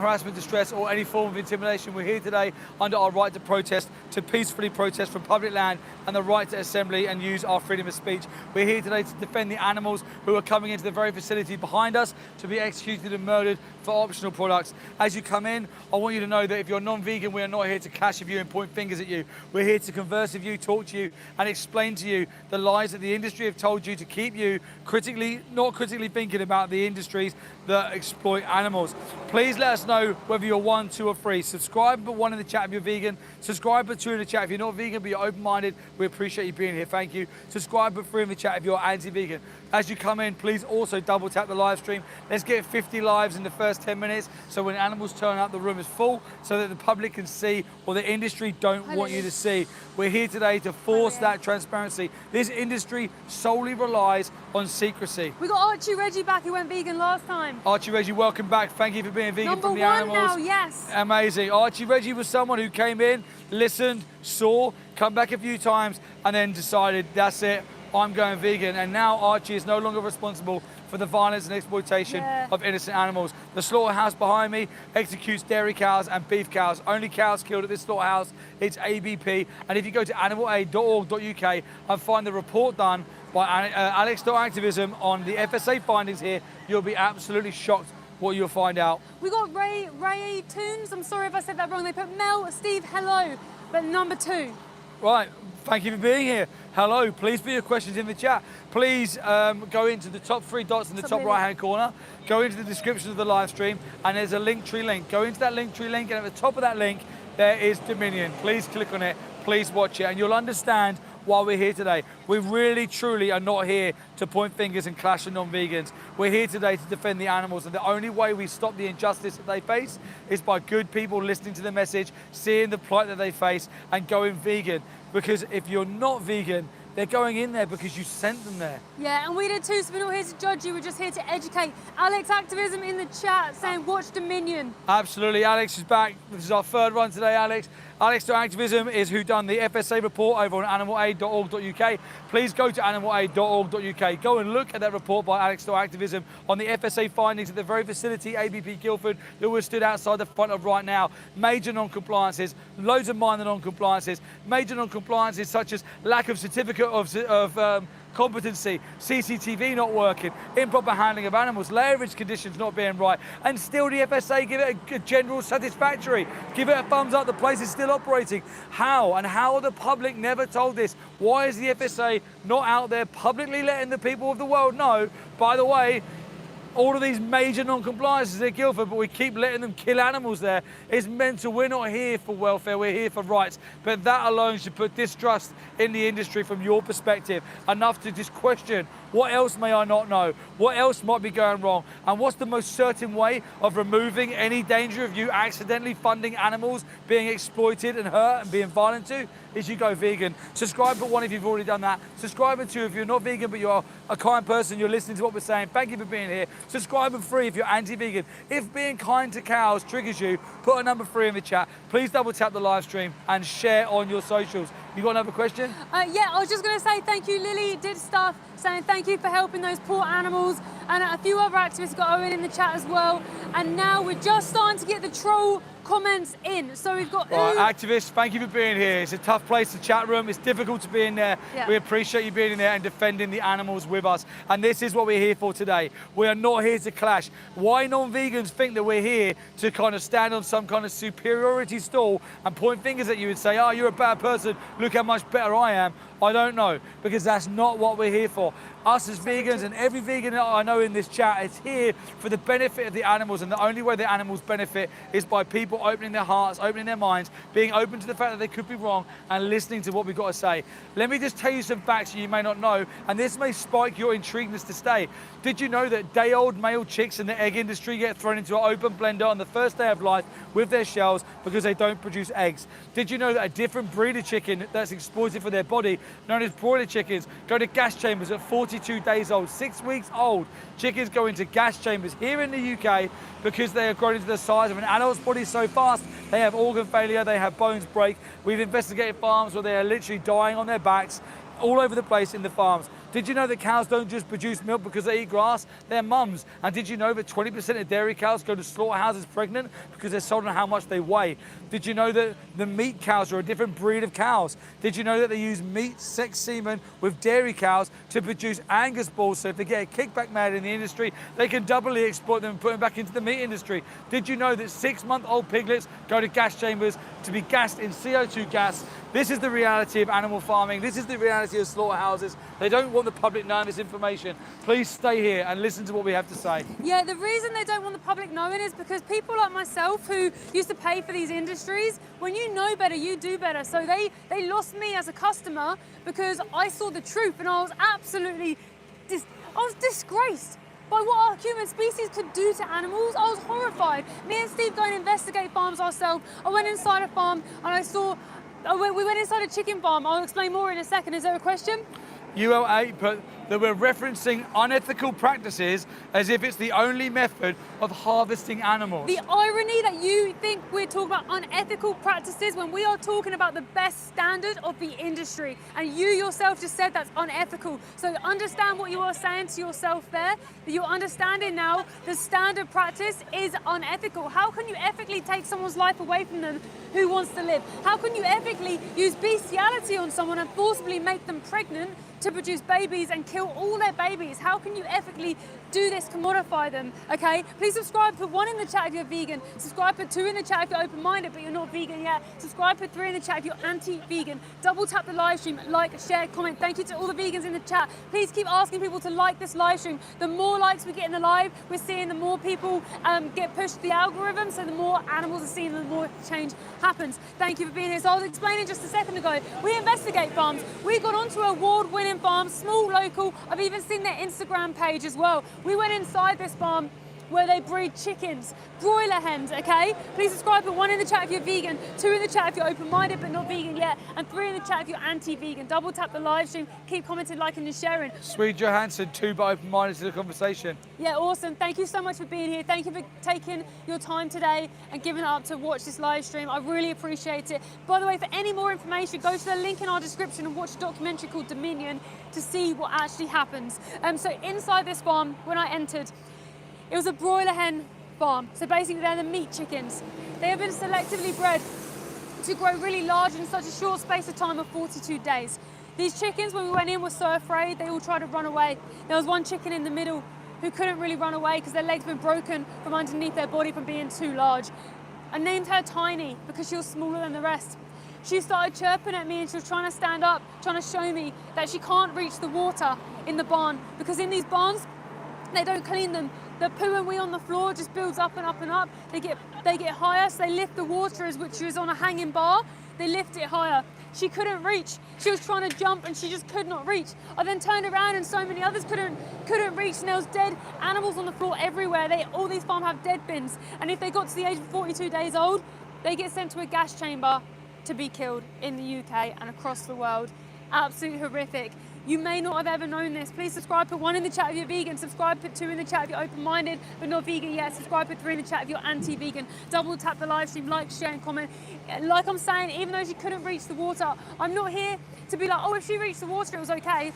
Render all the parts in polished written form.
harassment, distress, or any form of intimidation. We're here today under our right to protest, to peacefully protest from public land, and the right to assembly and use our freedom of speech. We're here today to defend the animals who are coming into the very facility behind us to be executed and murdered for optional products. As you come in, I want you to know that if you're non-vegan, we are not here to clash with you and point fingers at you. We're here to converse with you, talk to you, and explain to you the lies that the industry have told you to keep you not critically thinking about the industries that exploit animals. Please let us know whether you're 1, 2, or 3. Subscribe and put 1 in the chat if you're vegan. Subscribe and put 2 in the chat if you're not vegan but you're open-minded. We appreciate you being here. Thank you. Subscribe and put 3 in the chat if you're anti-vegan. As you come in, please also double tap the live stream. Let's get 50 lives in the first 10 minutes so when animals turn up, the room is full so that the public can see what the industry don't want you to see. We're here today to force that transparency. This industry solely relies on secrecy. We got Archie Reggie back who went vegan last time. Archie Reggie, welcome back. Thank you for being vegan from the animals. Number 1 now, yes. Amazing. Archie Reggie was someone who came in, listened, saw, come back a few times, and then decided, that's it, I'm going vegan. And now Archie is no longer responsible for the violence and exploitation of innocent animals. The slaughterhouse behind me executes dairy cows and beef cows. Only cows killed at this slaughterhouse, it's ABP. And if you go to animalaid.org.uk and find the report done by Alex.activism on the FSA findings here, you'll be absolutely shocked what you'll find out. We got Ray Toons, I'm sorry if I said that wrong. They put Mel, Steve, hello, but number 2. Right, thank you for being here. Hello, please put your questions in the chat. Please go into the top 3 dots in the top right-hand corner, go into the description of the live stream, and there's a Linktree link. Go into that Linktree link, and at the top of that link, there is Dominion. Please click on it, please watch it, and you'll understand why we're here today. We really, truly are not here to point fingers and clash with non-vegans. We're here today to defend the animals, and the only way we stop the injustice that they face is by good people listening to the message, seeing the plight that they face, and going vegan. Because if you're not vegan, they're going in there because you sent them there. Yeah, and we did too, so we're not here to judge you, we're just here to educate. Alex Activism in the chat saying, watch Dominion. Absolutely, Alex is back. This is our 3rd run today, Alex. Alex.activism is who done the FSA report over on animalaid.org.uk. Please go to animalaid.org.uk. Go and look at that report by Alex.activism on the FSA findings at the very facility, ABP Guildford, that we're stood outside the front of right now. Major non-compliances, loads of minor non-compliances, major non-compliances such as lack of certificate of competency, CCTV not working, improper handling of animals, layerage conditions not being right, and still the FSA give it a general satisfactory, give it a thumbs up, the place is still operating. How? And how are the public never told this? Why is the FSA not out there publicly letting the people of the world know, by the way, all of these major non-compliances at Guildford, but we keep letting them kill animals there? It's mental. We're not here for welfare, we're here for rights. But that alone should put distrust in the industry from your perspective, enough to just question, what else may I not know? What else might be going wrong? And what's the most certain way of removing any danger of you accidentally funding animals being exploited and hurt and being violent to? Is you go vegan. Subscribe but 1 if you've already done that. Subscribe and 2 if you're not vegan but you're a kind person, you're listening to what we're saying. Thank you for being here. Subscribe and 3 if you're anti-vegan. If being kind to cows triggers you, put a number 3 in the chat. Please double tap the live stream and share on your socials. You got another question? Yeah, I was just going to say thank you. Lily did stuff saying thank you for helping those poor animals, and a few other activists got Owen in the chat as well. And now we're just starting to get the troll comments in. So we've got activists, thank you for being here. It's a tough place, the chat room. It's difficult to be in there. Yeah. We appreciate you being in there and defending the animals with us. And this is what we're here for today. We are not here to clash. Why non-vegans think that we're here to kind of stand on some kind of superiority stool and point fingers at you and say, oh, you're a bad person, look how much better I am, I don't know, because that's not what we're here for. Us as vegans, and every vegan that I know in this chat, is here for the benefit of the animals, and the only way the animals benefit is by people opening their hearts, opening their minds, being open to the fact that they could be wrong, and listening to what we've got to say. Let me just tell you some facts you may not know, and this may spike your intrigueness to stay. Did you know that day-old male chicks in the egg industry get thrown into an open blender on the first day of life with their shells because they don't produce eggs? Did you know that a different breed of chicken that's exploited for their body, known as broiler chickens, go to gas chambers at 42 days old, 6 weeks old? Chickens go into gas chambers here in the UK because they are grown into the size of an adult's body so fast, they have organ failure, they have bones break. We've investigated farms where they are literally dying on their backs all over the place in the farms. Did you know that cows don't just produce milk because they eat grass? They're mums. And did you know that 20% of dairy cows go to slaughterhouses pregnant because they're sold on how much they weigh? Did you know that the meat cows are a different breed of cows? Did you know that they use meat, sex semen with dairy cows to produce Angus bulls, so if they get a kickback made in the industry, they can doubly exploit them and put them back into the meat industry? Did you know that 6-month-old piglets go to gas chambers to be gassed in CO2 gas? This is the reality of animal farming. This is the reality of slaughterhouses. They don't want the public knowing this information. Please stay here and listen to what we have to say. Yeah, the reason they don't want the public knowing is because people like myself who used to pay for these industries, when you know better, you do better. So they lost me as a customer because I saw the truth, and I was absolutely, I was disgraced by what our human species could do to animals. I was horrified. Me and Steve go and investigate farms ourselves. I went inside a farm and we went inside a chicken farm. I'll explain more in a second. Is there a question? UL8 put that we're referencing unethical practices as if it's the only method of harvesting animals. The irony that you think we're talking about unethical practices when we are talking about the best standard of the industry, and you yourself just said that's unethical. So understand what you are saying to yourself there, that you're understanding now the standard practice is unethical. How can you ethically take someone's life away from them who wants to live? How can you ethically use bestiality on someone and forcibly make them pregnant to produce babies and kill all their babies? How can you ethically do this, commodify them? Okay, please subscribe, put 1 in the chat if you're vegan, subscribe, put 2 in the chat if you're open-minded but you're not vegan yet, subscribe, put 3 in the chat if you're anti-vegan, double tap the live stream, like, share, comment. Thank you to all the vegans in the chat. Please keep asking people to like this live stream. The more likes we get in the live, we're seeing the more people get pushed the algorithm, so the more animals are seen, the more change happens. Thank you for being here. So I was explaining just a second ago, we investigate farms. We got onto award-winning farms, small, local. I've even seen their Instagram page as well. We went inside this farm where they breed chickens, broiler hens, okay? Please subscribe, put 1 in the chat if you're vegan, 2 in the chat if you're open-minded but not vegan yet, and 3 in the chat if you're anti-vegan. Double tap the live stream, keep commenting, liking and sharing. Sweet Johansson, 2 but open-minded to the conversation. Yeah, awesome. Thank you so much for being here. Thank you for taking your time today and giving it up to watch this live stream. I really appreciate it. By the way, for any more information, go to the link in our description and watch a documentary called Dominion to see what actually happens. So inside this farm, when I entered, it was a broiler hen farm. So basically they're the meat chickens. They have been selectively bred to grow really large in such a short space of time of 42 days. These chickens, when we went in, were so afraid, they all tried to run away. There was one chicken in the middle who couldn't really run away because their legs were broken from underneath their body from being too large. I named her Tiny because she was smaller than the rest. She started chirping at me and she was trying to stand up, trying to show me that she can't reach the water in the barn because in these barns, they don't clean them. The poo and wee on the floor just builds up and up and up. They get higher, so they lift the water which is on a hanging bar. They lift it higher. She couldn't reach. She was trying to jump and she just could not reach. I then turned around and so many others couldn't reach, and there was dead animals on the floor everywhere. All these farms have dead bins, and if they got to the age of 42 days old, they get sent to a gas chamber to be killed in the UK and across the world. Absolutely horrific. You may not have ever known this. Please subscribe, put 1 in the chat if you're vegan, subscribe, put 2 in the chat if you're open-minded but not vegan yet, subscribe, put 3 in the chat if you're anti-vegan, double tap the live stream, like, share and comment. Like I'm saying, even though she couldn't reach the water, I'm not here to be like, oh, if she reached the water, it was okay.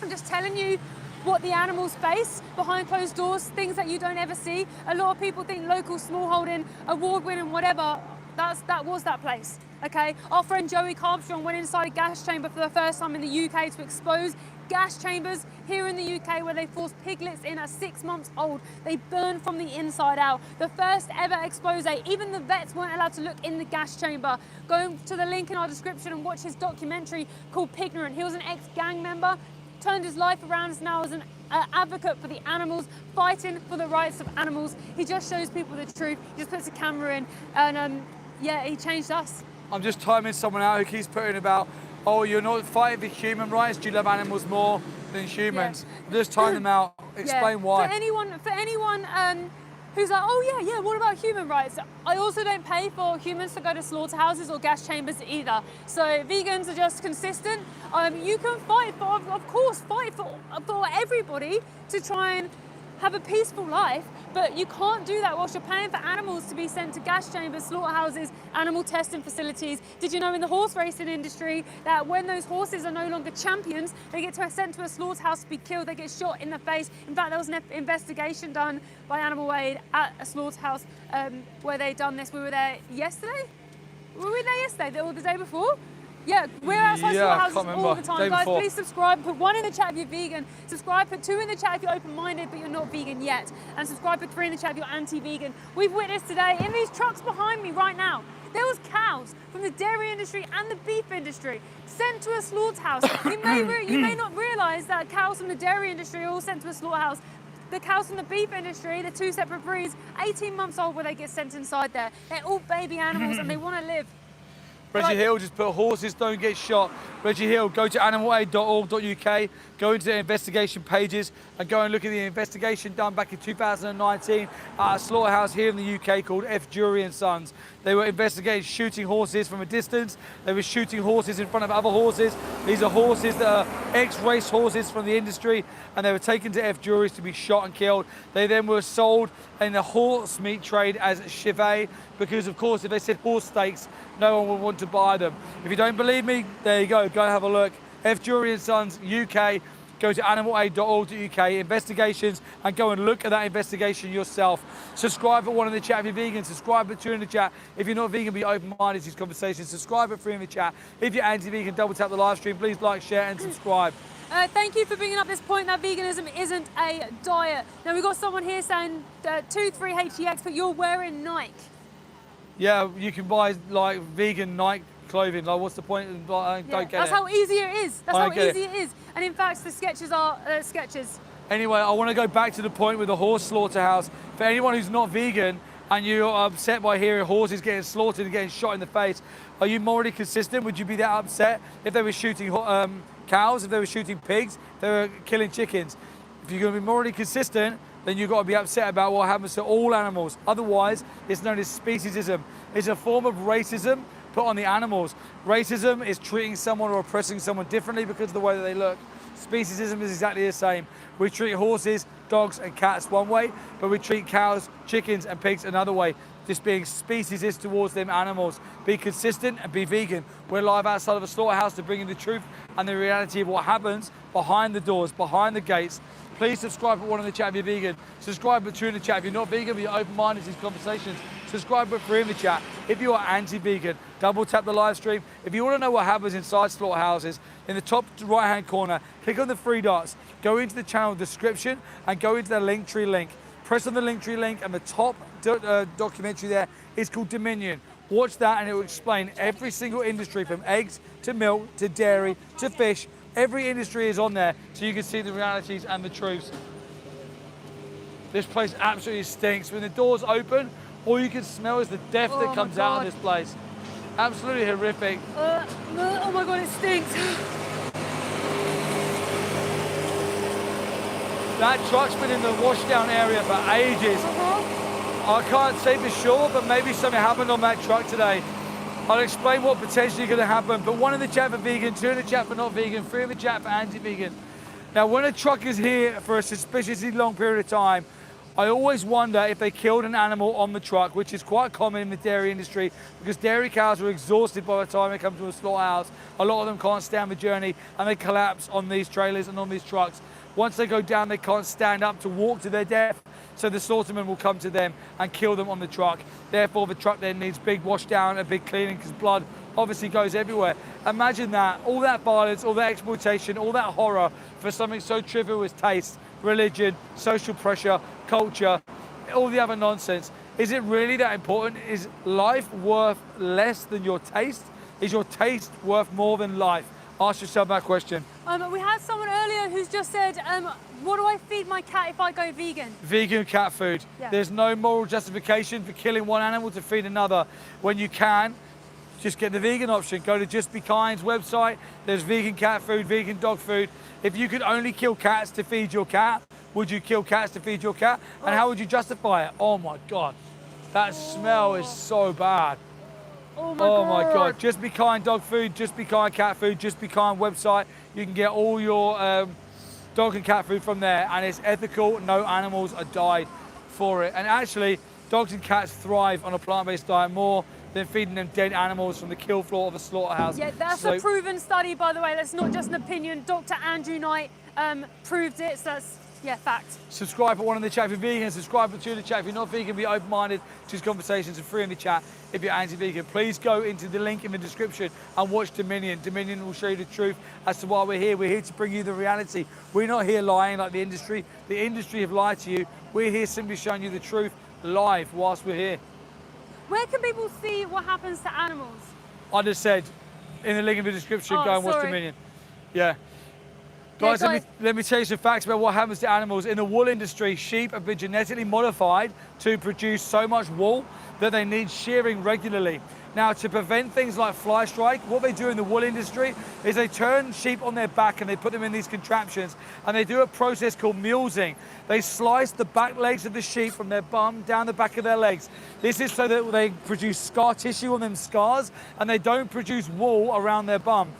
I'm just telling you what the animals face behind closed doors, things that you don't ever see. A lot of people think local, smallholding, award-winning, whatever, that was that place. Okay, our friend Joey Carbstrong went inside a gas chamber for the first time in the UK to expose gas chambers here in the UK where they forced piglets in at 6 months old. They burn from the inside out. The first ever expose. Even the vets weren't allowed to look in the gas chamber. Go to the link in our description and watch his documentary called Pignorant. He was an ex-gang member, turned his life around, is now as an advocate for the animals, fighting for the rights of animals. He just shows people the truth. He just puts a camera in and yeah, he changed us. I'm just timing someone out who keeps putting about, oh, you're not fighting for human rights, do you love animals more than humans? Yeah. I'm just timing them out, explain why. For anyone who's like, oh yeah, what about human rights? I also don't pay for humans to go to slaughterhouses or gas chambers either. So vegans are just consistent. You can fight for, of course, fight for everybody to try and have a peaceful life, But you can't do that whilst you're paying for animals to be sent to gas chambers, slaughterhouses, animal testing facilities. Did you know in the horse racing industry that when those horses are no longer champions, they get sent to a slaughterhouse to be killed, they get shot in the face. In fact, there was an investigation done by Animal Aid at a slaughterhouse where they done this. We were there yesterday? Were we there yesterday or the day before? Yeah, we're outside slaughterhouses all the time. Guys, please subscribe. Put 1 in the chat if you're vegan. Subscribe. Put 2 in the chat if you're open-minded but you're not vegan yet. And subscribe. Put 3 in the chat if you're anti-vegan. We've witnessed today in these trucks behind me right now, there was cows from the dairy industry and the beef industry sent to a slaughterhouse. You may not realise that cows from the dairy industry are all sent to a slaughterhouse. The cows from the beef industry, the 2 separate breeds, 18 months old when they get sent inside there. They're all baby animals and they want to live. Reggie Hill just put horses don't get shot. Reggie Hill, go to animalaid.org.uk, go into the investigation pages and go and look at the investigation done back in 2019 at a slaughterhouse here in the UK called F. Jury and Sons. They were investigating shooting horses from a distance. They were shooting horses in front of other horses. These are horses that are ex-race horses from the industry and they were taken to F. Juries to be shot and killed. They then were sold in the horse meat trade as chevet because of course if they said horse steaks, no one would want to buy them. If you don't believe me, there you go and have a look. F. Jury and Sons UK, go to animalaid.org.uk, investigations, and go and look at that investigation yourself. Subscribe at 1 in the chat if you're vegan, subscribe at 2 in the chat. If you're not vegan but you're open-minded to these conversations, subscribe at 3 in the chat. If you're anti-vegan, double tap the live stream, please like, share and subscribe. Thank you for bringing up this point that veganism isn't a diet. Now we've got someone here saying 23HEX, but you're wearing Nike. Yeah, you can buy like vegan Nike clothing. Like, what's the point? I don't get That's it. how easy it is. That's how easy it is. And in fact, the sketches are sketches. Anyway, I want to go back to the point with the horse slaughterhouse. For anyone who's not vegan and you're upset by hearing horses getting slaughtered and getting shot in the face, are you morally consistent? Would you be that upset if they were shooting cows, if they were shooting pigs, if they were killing chickens? If you're going to be morally consistent, then you've got to be upset about what happens to all animals. Otherwise, it's known as speciesism. It's a form of racism put on the animals. Racism is treating someone or oppressing someone differently because of the way that they look. Speciesism is exactly the same. We treat horses, dogs and cats one way, but we treat cows, chickens and pigs another way. Just being speciesist towards them animals. Be consistent and be vegan. We're live outside of a slaughterhouse to bring you the truth and the reality of what happens behind the doors, behind the gates. Please subscribe at 1 in the chat if you're vegan. Subscribe at 2 in the chat if you're not vegan but you're open-minded to these conversations. Subscribe at 3 in the chat if you are anti-vegan. Double tap the live stream. If you want to know what happens inside slaughterhouses, in the top right-hand corner, click on the 3 dots, go into the channel description and go into the Linktree link. Press on the Linktree link and the top documentary there is called Dominion. Watch that and it will explain every single industry from eggs to milk to dairy to fish. Every industry is on there so you can see the realities and the truths. This place absolutely stinks. When the doors open, all you can smell is the death that comes out of this place. Absolutely horrific. Oh my God, it stinks. That truck's been in the washdown area for ages. I can't say for sure, but maybe something happened on that truck today. I'll explain what potentially could have happened, but 1 in the chat for vegan, 2 in the chat for not vegan, 3 in the chat for anti-vegan. Now, when a truck is here for a suspiciously long period of time, I always wonder if they killed an animal on the truck, which is quite common in the dairy industry because dairy cows are exhausted by the time they come to a slaughterhouse. A lot of them can't stand the journey and they collapse on these trailers and on these trucks. Once they go down, they can't stand up to walk to their death, so the slaughterman will come to them and kill them on the truck. Therefore, the truck then needs big wash down and big cleaning because blood obviously goes everywhere. Imagine that, all that violence, all that exploitation, all that horror for something so trivial as taste, religion, social pressure, culture, all the other nonsense. Is it really that important? Is life worth less than your taste? Is your taste worth more than life? Ask yourself that question. We had someone earlier who's just said, what do I feed my cat if I go vegan? Vegan cat food. Yeah. There's no moral justification for killing one animal to feed another. When you can, just get the vegan option. Go to Just Be Kind's website. There's vegan cat food, vegan dog food. If you could only kill cats to feed your cat, would you kill cats to feed your cat? And how would you justify it? Oh my God, that smell is so bad. Oh my God. Just Be Kind dog food, Just Be Kind cat food, Just Be Kind website. You can get all your dog and cat food from there and it's ethical, no animals are died. for it. And actually, dogs and cats thrive on a plant-based diet more than feeding them dead animals from the kill floor of a slaughterhouse. Yeah, that's a proven study, by the way. That's not just an opinion. Dr. Andrew Knight proved it, so that's, yeah, fact. Subscribe for one in the chat if you're vegan, subscribe for two in the chat if you're not vegan, be open-minded to these conversations, and free in the chat if you're anti-vegan. Please go into the link in the description and watch Dominion. Dominion will show you the truth as to why we're here. We're here to bring you the reality. We're not here lying like the industry. The industry have lied to you. We're here simply showing you the truth live whilst we're here. Where can people see what happens to animals? I just said in the link in the description, go and watch Dominion. Yeah. Guys, let me tell you some facts about what happens to animals. In the wool industry, sheep have been genetically modified to produce so much wool that they need shearing regularly. Now, to prevent things like fly strike, what they do in the wool industry is they turn sheep on their back and they put them in these contraptions, and they do a process called mulesing. They slice the back legs of the sheep from their bum down the back of their legs. This is so that they produce scar tissue on them scars, and they don't produce wool around their bum.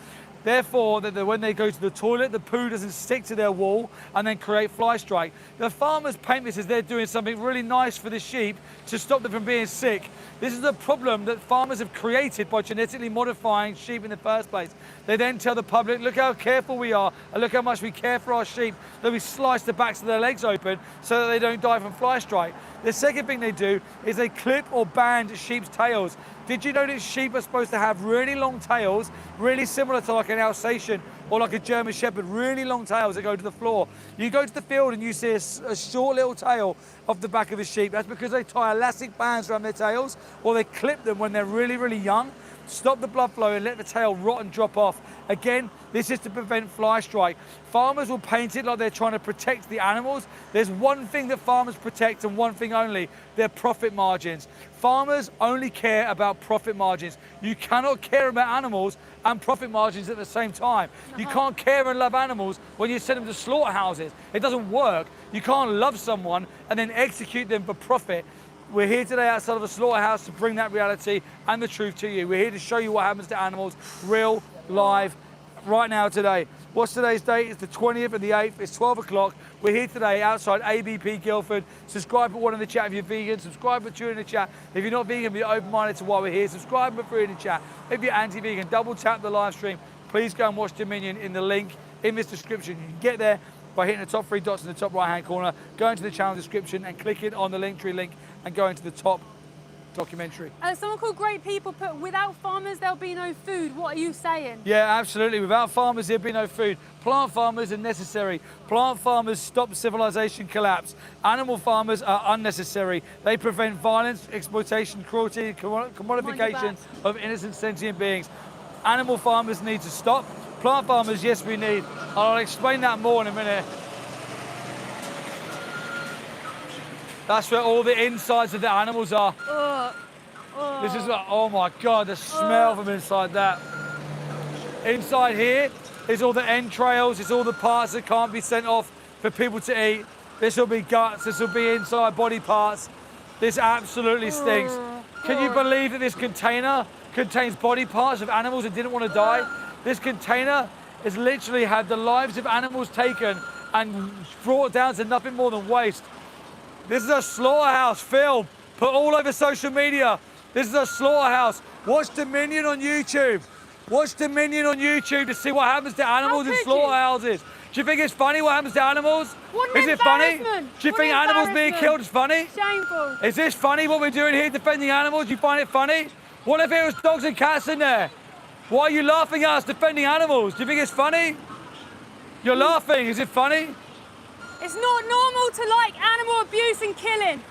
Therefore, when they go to the toilet, the poo doesn't stick to their wool and then create fly strike. The farmers paint this as they're doing something really nice for the sheep to stop them from being sick. This is a problem that farmers have created by genetically modifying sheep in the first place. They then tell the public, look how careful we are, and look how much we care for our sheep, that we slice the backs of their legs open so that they don't die from fly strike. The second thing they do is they clip or band sheep's tails. Did you know that sheep are supposed to have really long tails, really similar to like an Alsatian or like a German Shepherd, really long tails that go to the floor? You go to the field and you see a short little tail off the back of a sheep. That's because they tie elastic bands around their tails, or they clip them when they're really, really young, stop the blood flow and let the tail rot and drop off. Again, this is to prevent fly strike. Farmers will paint it like they're trying to protect the animals. There's one thing that farmers protect, and one thing only, their profit margins. Farmers only care about profit margins. You cannot care about animals and profit margins at the same time. You can't care and love animals when you send them to slaughterhouses. It doesn't work. You can't love someone and then execute them for profit. We're here today outside of a slaughterhouse to bring that reality and the truth to you. We're here to show you what happens to animals, real, live, right now today. What's today's date? It's the 20th and the 8th. It's 12 o'clock. We're here today outside ABP Guildford. Subscribe for one in the chat if you're vegan. Subscribe for two in the chat. If you're not vegan, be open-minded to why we're here. Subscribe for three in the chat. If you're anti-vegan, double tap the live stream. Please go and watch Dominion in the link in this description. You can get there by hitting the top three dots in the top right-hand corner, go into the channel description and click it on the Linktree link and go into the top documentary. Someone called Great People put, without farmers, there'll be no food. What are you saying? Yeah, absolutely. Without farmers, there'd be no food. Plant farmers are necessary. Plant farmers stop civilization collapse. Animal farmers are unnecessary. They prevent violence, exploitation, cruelty, commodification of innocent sentient beings. Animal farmers need to stop. Plant farmers, yes, we need. I'll explain that more in a minute. That's where all the insides of the animals are. This is like, oh my God, the smell from inside that. Inside here is all the entrails, it's all the parts that can't be sent off for people to eat. This will be guts, this will be inside body parts. This absolutely stinks. Can you believe that this container contains body parts of animals that didn't want to die? This container has literally had the lives of animals taken and brought down to nothing more than waste. This is a slaughterhouse film put all over social media. This is a slaughterhouse. Watch Dominion on YouTube. Watch Dominion on YouTube to see what happens to animals in slaughterhouses. Do you think it's funny what happens to animals? Is it funny? Do you think animals being killed is funny? Shameful. Is this funny what we're doing here defending animals? Do you find it funny? What if it was dogs and cats in there? Why are you laughing at us defending animals? Do you think it's funny? You're laughing. Is it funny? It's not normal to like animal abuse and killing.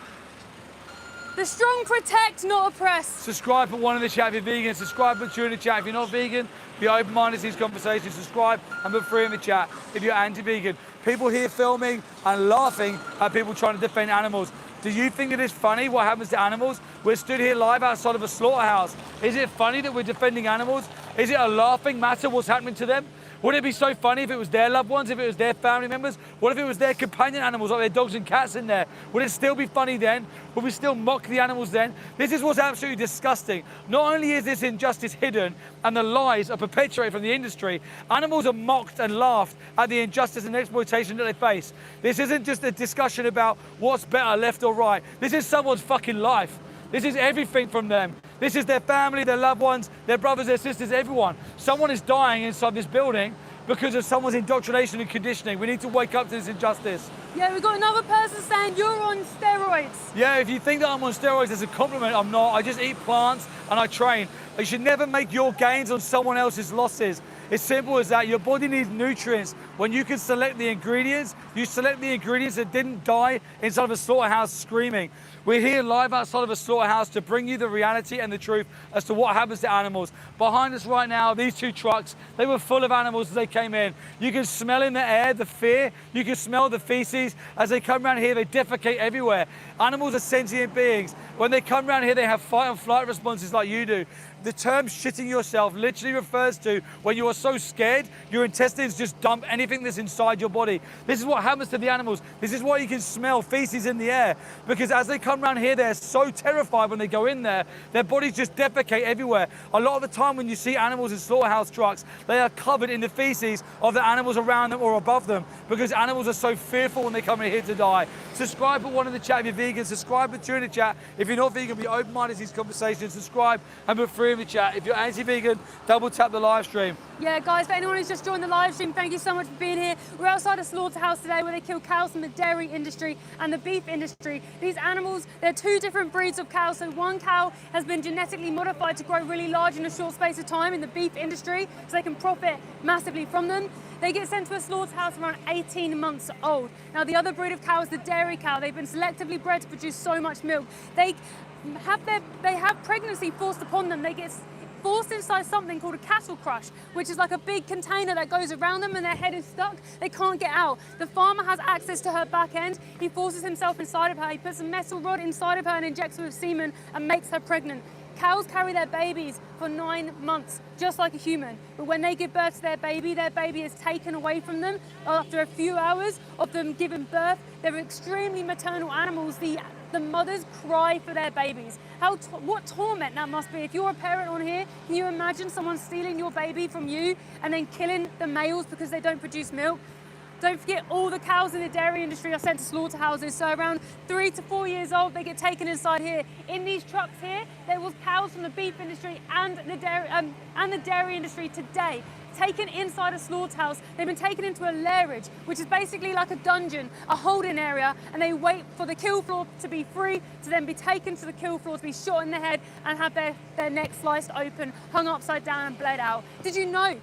The strong protect, not oppress. Subscribe for one in the chat if you're vegan. Subscribe for two in the chat if you're not vegan. Be open-minded to these conversations. Subscribe and put three in the chat if you're anti-vegan. People here filming and laughing at people trying to defend animals. Do you think it is funny what happens to animals? We're stood here live outside of a slaughterhouse. Is it funny that we're defending animals? Is it a laughing matter what's happening to them? Wouldn't it be so funny if it was their loved ones, if it was their family members? What if it was their companion animals, like their dogs and cats in there? Would it still be funny then? Would we still mock the animals then? This is what's absolutely disgusting. Not only is this injustice hidden and the lies are perpetuated from the industry, animals are mocked and laughed at the injustice and exploitation that they face. This isn't just a discussion about what's better, left or right. This is someone's fucking life. This is everything from them. This is their family, their loved ones, their brothers, their sisters, everyone. Someone is dying inside this building because of someone's indoctrination and conditioning. We need to wake up to this injustice. Yeah, we've got another person saying you're on steroids. Yeah, if you think that I'm on steroids as a compliment, I'm not. I just eat plants and I train. You should never make your gains on someone else's losses. It's simple as that. Your body needs nutrients. When you can select the ingredients, you select the ingredients that didn't die inside of a slaughterhouse screaming. We're here live outside of a slaughterhouse to bring you the reality and the truth as to what happens to animals. Behind us right now, these two trucks, they were full of animals as they came in. You can smell in the air the fear. You can smell the feces. As they come around here, they defecate everywhere. Animals are sentient beings. When they come around here, they have fight and flight responses like you do. The term shitting yourself literally refers to when you are so scared, your intestines just dump anything that's inside your body. This is what happens to the animals. This is why you can smell feces in the air, because as they come around here, they're so terrified when they go in there, their bodies just defecate everywhere. A lot of the time when you see animals in slaughterhouse trucks, they are covered in the feces of the animals around them or above them, because animals are so fearful when they come in here to die. Subscribe, put one in the chat if you're vegan. Subscribe, put two in the chat. If you're not vegan, be open-minded to these conversations. Subscribe and put three in the chat. If you're anti-vegan, double tap the live stream. Yeah, guys, for anyone who's just joined the live stream, thank you so much for being here. We're outside a slaughterhouse today where they kill cows from the dairy industry and the beef industry. These animals, they're two different breeds of cows. So one cow has been genetically modified to grow really large in a short space of time in the beef industry, so they can profit massively from them. They get sent to a slaughterhouse around 18 months old. Now, the other breed of cow is the dairy cow. They've been selectively bred to produce so much milk. They have pregnancy forced upon them. They get forced inside something called a cattle crush, which is like a big container that goes around them and their head is stuck. They can't get out. The farmer has access to her back end. He forces himself inside of her. He puts a metal rod inside of her and injects her with semen and makes her pregnant. Cows carry their babies for 9 months, just like a human. But when they give birth to their baby is taken away from them after a few hours of them giving birth. They're extremely maternal animals. The mothers cry for their babies. What torment that must be. If you're a parent on here, can you imagine someone stealing your baby from you and then killing the males because they don't produce milk? Don't forget, all the cows in the dairy industry are sent to slaughterhouses. So around 3 to 4 years old, they get taken inside here. In these trucks here, there was cows from the beef industry and the dairy industry today, taken inside a slaughterhouse. They've been taken into a lairage, which is basically like a dungeon, a holding area, and they wait for the kill floor to be free, to then be taken to the kill floor, to be shot in the head and have their neck sliced open, hung upside down and bled out. Did you know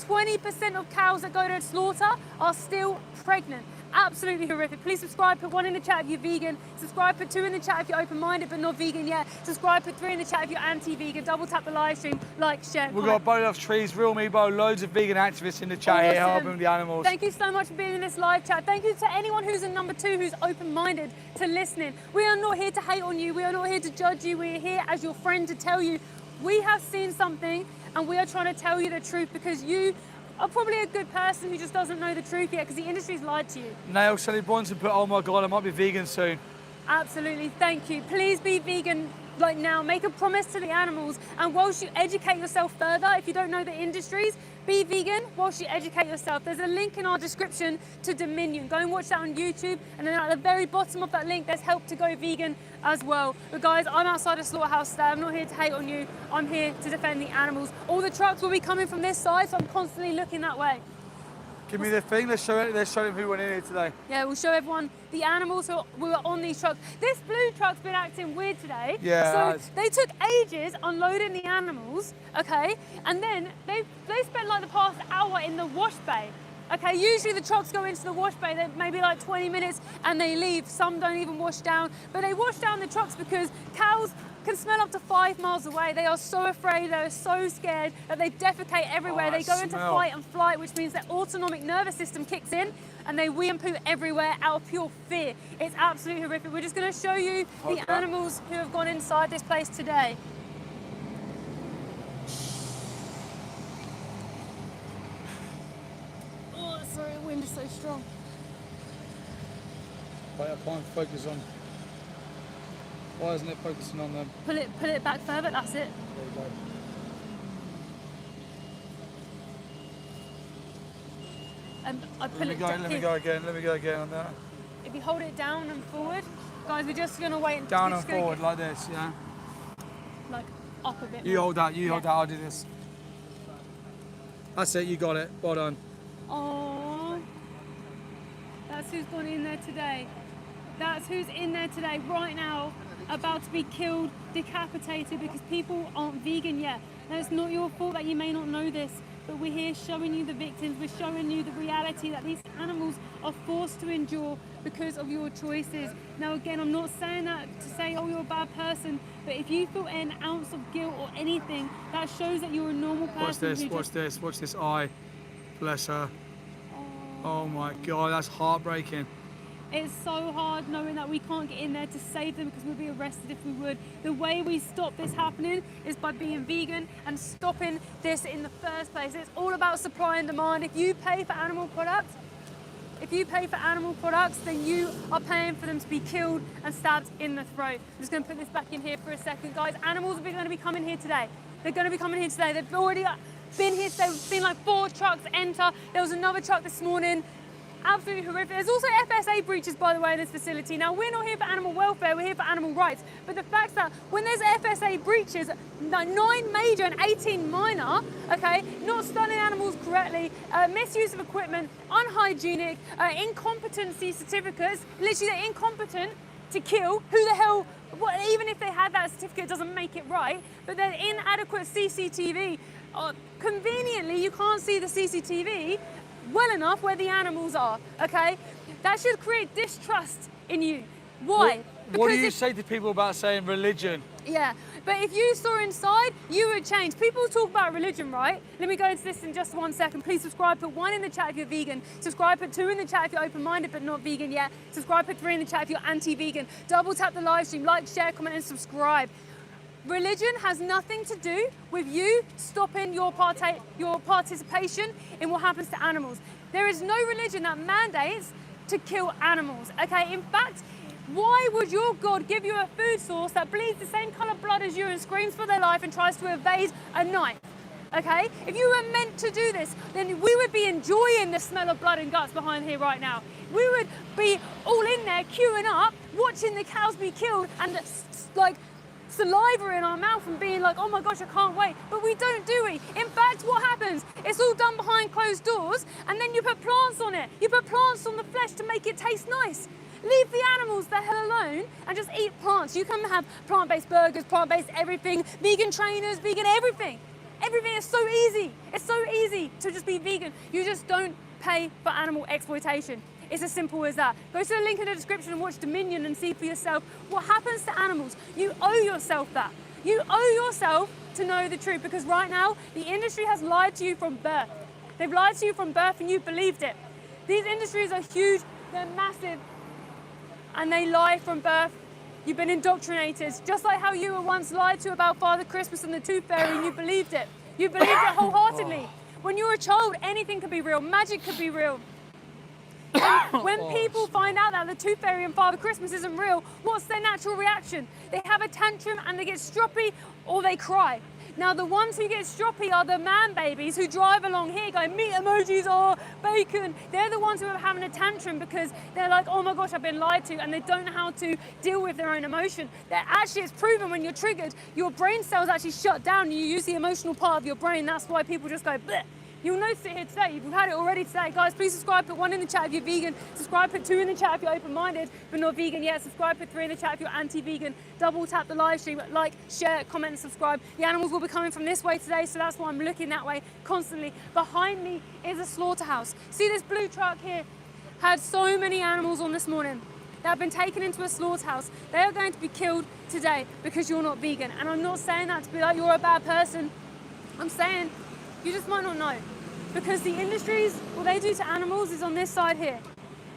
20% of cows that go to slaughter are still pregnant? Absolutely horrific. Please subscribe, put 1 in the chat if you're vegan. Subscribe, put 2 in the chat if you're open-minded but not vegan yet. Subscribe, put 3 in the chat if you're anti-vegan. Double tap the live stream, like, share. We've got Bo Loves Trees, Real Me Bo, loads of vegan activists in the chat here helping the animals. Thank you so much for being in this live chat. Thank you to anyone who's in number 2 who's open-minded to listening. We are not here to hate on you. We are not here to judge you. We're here as your friend to tell you we have seen something and we are trying to tell you the truth, because you are probably a good person who just doesn't know the truth yet, because the industry's lied to you. Nail Sally Bronson put, oh my God, I might be vegan soon. Absolutely, thank you. Please be vegan like now. Make a promise to the animals, and whilst you educate yourself further, if you don't know the industries, be vegan whilst you educate yourself. There's a link in our description to Dominion. Go and watch that on YouTube, and then at the very bottom of that link, there's help to go vegan as well. But guys, I'm outside a slaughterhouse today. I'm not here to hate on you. I'm here to defend the animals. All the trucks will be coming from this side, so I'm constantly looking that way. Give me the thing, let's show them who went in here today. Yeah, we'll show everyone the animals who were on these trucks. This blue truck's been acting weird today. Yeah. So they took ages unloading the animals, okay? And then they spent like the past hour in the wash bay. Okay, usually the trucks go into the wash bay, they're maybe like 20 minutes and they leave. Some don't even wash down, but they wash down the trucks because cows can smell up to 5 miles away. They are so afraid, they're so scared that they defecate everywhere. They go into fight and flight, which means their autonomic nervous system kicks in and they wee and poo everywhere out of pure fear. It's absolutely horrific. We're just gonna show you the animals who have gone inside this place today. wind is so strong. Wait, I can't focus on. Why isn't it focusing on them? Pull it back further, that's it. There you go. And I pull Let me it go. down. Let me go again. Let me go again on that. If you hold it down and forward, guys, we're just gonna wait. Down and forward like this, yeah. Like up a bit. You more. hold that. You hold that. I'll do this. That's it. You got it. Well done. Oh, that's who's gone in there today. That's who's in there today, right now, about to be killed, decapitated, because people aren't vegan yet. Now, it's not your fault that you may not know this, but we're here showing you the victims. We're showing you the reality that these animals are forced to endure because of your choices. Now, again, I'm not saying that to say, oh, you're a bad person, but if you feel an ounce of guilt or anything, that shows that you're a normal person. Watch this. Watch this. Watch this eye. Bless her. Oh my God, that's heartbreaking. It's so hard knowing that we can't get in there to save them because we'll be arrested if we would. The way we stop this happening is by being vegan and stopping this in the first place. It's all about supply and demand. If you pay for animal products, then you are paying for them to be killed and stabbed in the throat. I'm just going to put this back in here for a second, guys. Animals are going to be coming here today. They're going to be coming here today. They've already been here today. We've seen like 4 trucks enter. There was another truck this morning. Absolutely horrific. There's also FSA breaches, by the way, in this facility. Now, we're not here for animal welfare, we're here for animal rights. But the fact that when there's FSA breaches, 9 major and 18 minor, okay, not stunning animals correctly, misuse of equipment, unhygienic, incompetency certificates, literally they're incompetent to kill. Who the hell, even if they had that certificate, it doesn't make it right, but they're inadequate CCTV. Conveniently, you can't see the CCTV well enough where the animals are, okay? That should create distrust in you. Why? What do you say to people about saying religion? Yeah, but if you saw inside, you would change. People talk about religion, right? Let me go into this in just 1 second. Please subscribe, put 1 in the chat if you're vegan. Subscribe, put 2 in the chat if you're open-minded but not vegan yet. Subscribe, put 3 in the chat if you're anti-vegan. Double tap the live stream, like, share, comment and subscribe. Religion has nothing to do with you stopping your participation in what happens to animals. There is no religion that mandates to kill animals, okay? In fact, why would your God give you a food source that bleeds the same colour blood as you and screams for their life and tries to evade a knife, okay? If you were meant to do this, then we would be enjoying the smell of blood and guts behind here right now. We would be all in there queuing up, watching the cows be killed and like saliva in our mouth and being like, oh my gosh, I can't wait. But we don't, do we? In fact, what happens? It's all done behind closed doors and then you put plants on it. You put plants on the flesh to make it taste nice. Leave the animals the hell alone and just eat plants. You can have plant-based burgers, plant-based everything, vegan trainers, vegan everything. Everything is so easy. It's so easy to just be vegan. You just don't pay for animal exploitation. It's as simple as that. Go to the link in the description and watch Dominion and see for yourself what happens to animals. You owe yourself that. You owe yourself to know the truth because right now, the industry has lied to you from birth. They've lied to you from birth and you believed it. These industries are huge, they're massive, and they lie from birth. You've been indoctrinated, just like how you were once lied to about Father Christmas and the Tooth Fairy and you believed it. You believed it wholeheartedly. When you're a child, anything could be real, magic could be real. When people find out that the Tooth Fairy and Father Christmas isn't real, what's their natural reaction? They have a tantrum and they get stroppy or they cry. Now the ones who get stroppy are the man babies who drive along here going, meat emojis are bacon. They're the ones who are having a tantrum because they're like, oh my gosh, I've been lied to, and they don't know how to deal with their own emotion. Actually, it's proven when you're triggered, your brain cells actually shut down and you use the emotional part of your brain. That's why people just go, bleh. You'll notice it here today. You've had it already today. Guys, please subscribe, put 1 in the chat if you're vegan. Subscribe, put 2 in the chat if you're open-minded but not vegan yet. Subscribe, put 3 in the chat if you're anti-vegan. Double tap the live stream, like, share, comment and subscribe. The animals will be coming from this way today, so that's why I'm looking that way constantly. Behind me is a slaughterhouse. See this blue truck here? Had so many animals on this morning that have been taken into a slaughterhouse. They are going to be killed today because you're not vegan. And I'm not saying that to be like you're a bad person. I'm saying you just might not know. Because the industries, what they do to animals is on this side here.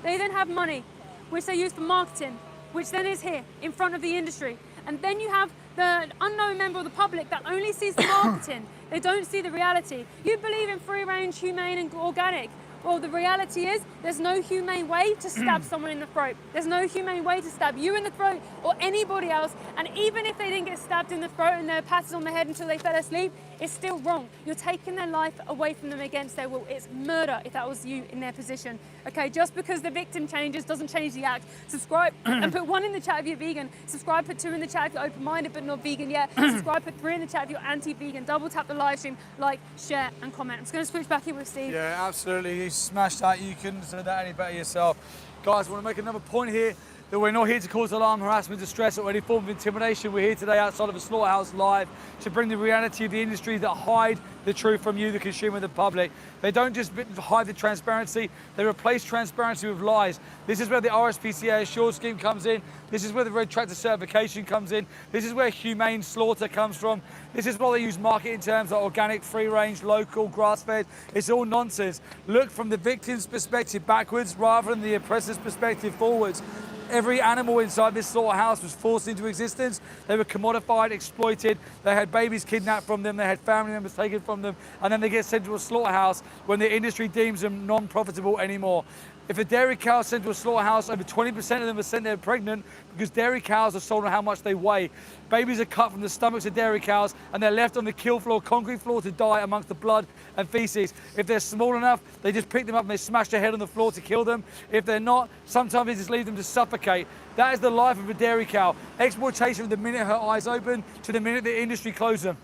They then have money, which they use for marketing, which then is here, in front of the industry. And then you have the unknown member of the public that only sees the marketing. They don't see the reality. You believe in free range, humane and organic. Well, the reality is there's no humane way to stab someone in the throat. There's no humane way to stab you in the throat or anybody else. And even if they didn't get stabbed in the throat and they're patted on the head until they fell asleep, it's still wrong. You're taking their life away from them against their will. It's murder if that was you in their position. Okay, just because the victim changes doesn't change the act. Subscribe and put 1 in the chat if you're vegan. Subscribe, put 2 in the chat if you're open-minded but not vegan yet. Subscribe, put 3 in the chat if you're anti-vegan. Double tap the live stream, like, share and comment. I'm just going to switch back in with Steve. Yeah, absolutely. You smashed that. You couldn't have said that any better yourself. Guys, I want to make another point here that we're not here to cause alarm, harassment, distress, or any form of intimidation. We're here today outside of a slaughterhouse live to bring the reality of the industry that hide the truth from you, the consumer, the public. They don't just hide the transparency, they replace transparency with lies. This is where the RSPCA Assured scheme comes in. This is where the Red Tractor certification comes in. This is where humane slaughter comes from. This is why they use marketing terms like organic, free range, local, grass-fed. It's all nonsense. Look from the victim's perspective backwards rather than the oppressor's perspective forwards. Every animal inside this slaughterhouse was forced into existence. They were commodified, exploited. They had babies kidnapped from them. They had family members taken from them. And then they get sent to a slaughterhouse when the industry deems them non-profitable anymore. If a dairy cow is sent to a slaughterhouse, over 20% of them are sent there pregnant because dairy cows are sold on how much they weigh. Babies are cut from the stomachs of dairy cows and they're left on the kill floor, concrete floor to die amongst the blood and feces. If they're small enough, they just pick them up and they smash their head on the floor to kill them. If they're not, sometimes they just leave them to suffocate. That is the life of a dairy cow. Exploitation from the minute her eyes open to the minute the industry closes them.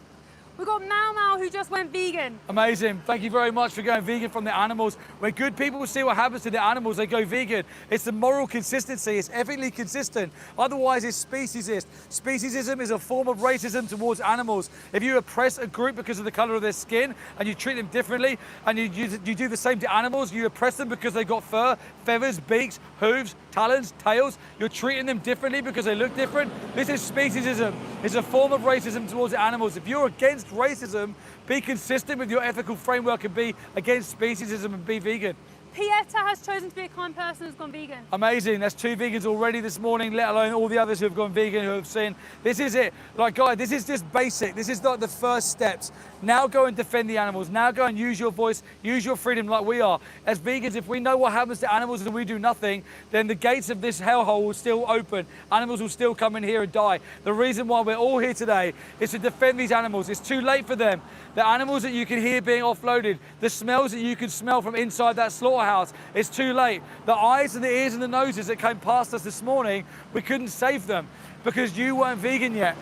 We've got Mau Mau who just went vegan. Amazing. Thank you very much for going vegan from the animals. When good people see what happens to the animals, they go vegan. It's the moral consistency. It's ethically consistent. Otherwise, it's speciesist. Speciesism is a form of racism towards animals. If you oppress a group because of the color of their skin and you treat them differently and you do the same to animals, you oppress them because they've got fur, feathers, beaks, hooves, talons, tails. You're treating them differently because they look different. This is speciesism. It's a form of racism towards the animals. If you're against racism, be consistent with your ethical framework and be against speciesism and be vegan. Pieta has chosen to be a kind person who's gone vegan. Amazing. That's 2 vegans already this morning, let alone all the others who have gone vegan, who have seen. This is it. Like, guys, this is just basic. This is like the first steps. Now go and defend the animals. Now go and use your voice, use your freedom like we are. As vegans, if we know what happens to animals and we do nothing, then the gates of this hellhole will still open. Animals will still come in here and die. The reason why we're all here today is to defend these animals. It's too late for them. The animals that you can hear being offloaded, the smells that you can smell from inside that slaughterhouse, it's too late. The eyes and the ears and the noses that came past us this morning, we couldn't save them because you weren't vegan yet.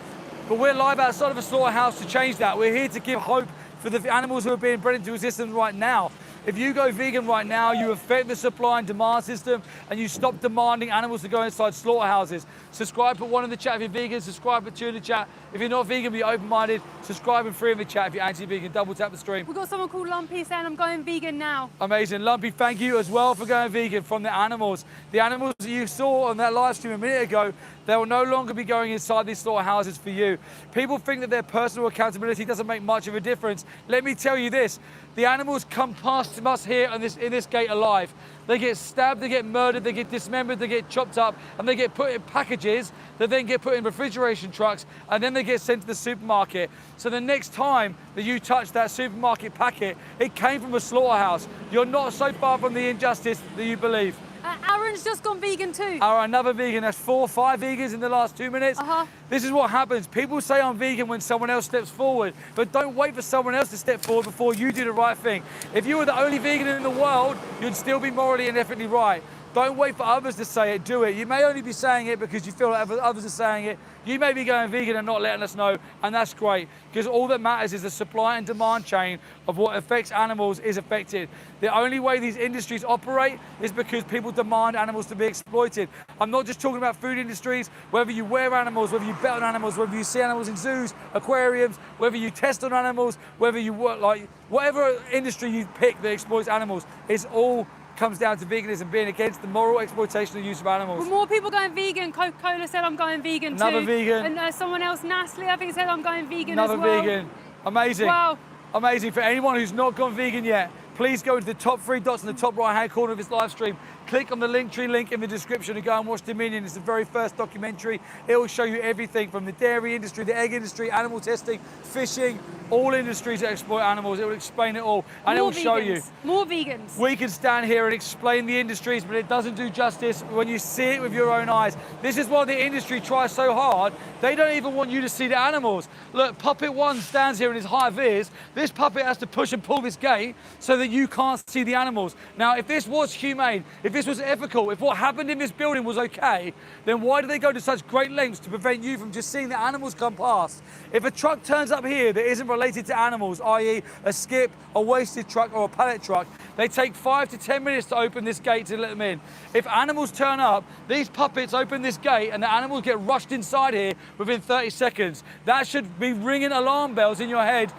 But we're live outside of a slaughterhouse to change that. We're here to give hope for the animals who are being bred into existence right now. If you go vegan right now, you affect the supply and demand system and you stop demanding animals to go inside slaughterhouses. Subscribe, put 1 in the chat if you're vegan, subscribe, put 2 in the chat. If you're not vegan, be open-minded, subscribe and 3 in the chat if you're anti-vegan, double tap the stream. We've got someone called Lumpy saying I'm going vegan now. Amazing. Lumpy, thank you as well for going vegan from the animals. The animals that you saw on that live stream a minute ago, they will no longer be going inside these slaughterhouses for you. People think that their personal accountability doesn't make much of a difference. Let me tell you this, the animals come past us here in this gate alive. They get stabbed, they get murdered, they get dismembered, they get chopped up, and they get put in packages that then get put in refrigeration trucks, and then they get sent to the supermarket. So the next time that you touch that supermarket packet, it came from a slaughterhouse. You're not so far from the injustice that you believe. Aaron's just gone vegan too. Another vegan. That's 4 or 5 vegans in the last 2 minutes. This is what happens. People say I'm vegan when someone else steps forward, but don't wait for someone else to step forward before you do the right thing. If you were the only vegan in the world, you'd still be morally and ethically right. Don't wait for others to say it, do it. You may only be saying it because you feel like others are saying it. You may be going vegan and not letting us know, and that's great, because all that matters is the supply and demand chain of what affects animals is affected. The only way these industries operate is because people demand animals to be exploited. I'm not just talking about food industries, whether you wear animals, whether you bet on animals, whether you see animals in zoos, aquariums, whether you test on animals, whether you work like, whatever industry you pick that exploits animals, it's all comes down to veganism being against the moral exploitation and use of animals. With more people going vegan, Coca-Cola said I'm going vegan too. Another vegan. And someone else, Nestle, I think said I'm going vegan Another as well. vegan. Amazing. Wow. Amazing. For anyone who's not gone vegan yet, please go into the top 3 dots in the top right-hand corner of this live stream. click on the Linktree link in the description and go and watch Dominion. It's the very first documentary. It will show you everything from the dairy industry, the egg industry, animal testing, fishing, all industries that exploit animals. It will explain it all, and it will show you. More vegans. We can stand here and explain the industries, but it doesn't do justice when you see it with your own eyes. This is why the industry tries so hard. They don't even want you to see the animals. Look, Puppet 1 stands here in his high vis. This puppet has to push and pull this gate so that you can't see the animals. Now, if this was humane, if this was ethical, if what happened in this building was okay, then why do they go to such great lengths to prevent you from just seeing the animals come past? If a truck turns up here that isn't related to animals, i.e. a skip, a wasted truck or a pallet truck, they take 5 to 10 minutes to open this gate to let them in. If animals turn up, these puppets open this gate and the animals get rushed inside here within 30 seconds. That should be ringing alarm bells in your head